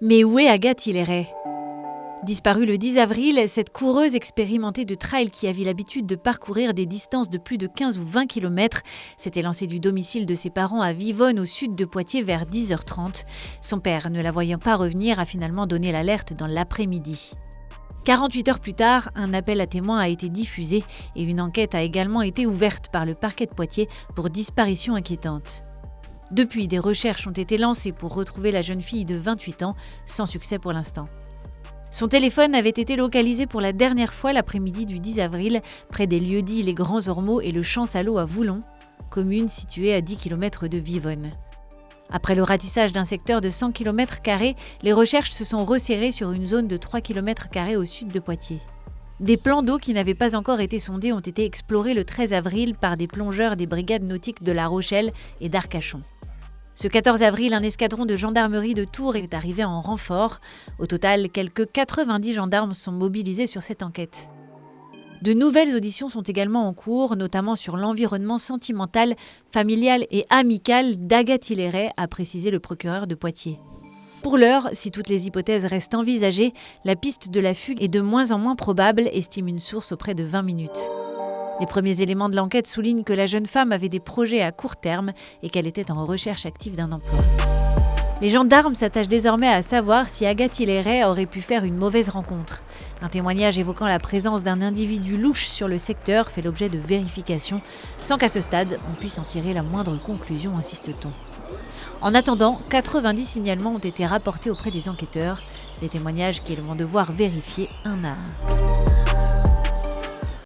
Mais où est Agathe Hilleret ? Disparue le 10 avril, cette coureuse expérimentée de trail qui avait l'habitude de parcourir des distances de plus de 15 ou 20 km s'était lancée du domicile de ses parents à Vivonne, au sud de Poitiers, vers 10h30. Son père, ne la voyant pas revenir, a finalement donné l'alerte dans l'après-midi. 48 heures plus tard, un appel à témoins a été diffusé et une enquête a également été ouverte par le parquet de Poitiers pour disparition inquiétante. Depuis, des recherches ont été lancées pour retrouver la jeune fille de 28 ans, sans succès pour l'instant. Son téléphone avait été localisé pour la dernière fois l'après-midi du 10 avril, près des lieux-dits Les Grands Ormeaux et le Champ-Salot à Voulon, commune située à 10 km de Vivonne. Après le ratissage d'un secteur de 100 km², les recherches se sont resserrées sur une zone de 3 km² au sud de Poitiers. Des plans d'eau qui n'avaient pas encore été sondés ont été explorés le 13 avril par des plongeurs des brigades nautiques de La Rochelle et d'Arcachon. Ce 14 avril, un escadron de gendarmerie de Tours est arrivé en renfort. Au total, quelques 90 gendarmes sont mobilisés sur cette enquête. De nouvelles auditions sont également en cours, notamment sur l'environnement sentimental, familial et amical d'Agathe Hilleret, a précisé le procureur de Poitiers. Pour l'heure, si toutes les hypothèses restent envisagées, la piste de la fugue est de moins en moins probable, estime une source auprès de 20 minutes. Les premiers éléments de l'enquête soulignent que la jeune femme avait des projets à court terme et qu'elle était en recherche active d'un emploi. Les gendarmes s'attachent désormais à savoir si Agathe Hilleret aurait pu faire une mauvaise rencontre. Un témoignage évoquant la présence d'un individu louche sur le secteur fait l'objet de vérifications, sans qu'à ce stade, on puisse en tirer la moindre conclusion, insiste-t-on. En attendant, 90 signalements ont été rapportés auprès des enquêteurs, des témoignages qu'ils vont devoir vérifier un à un.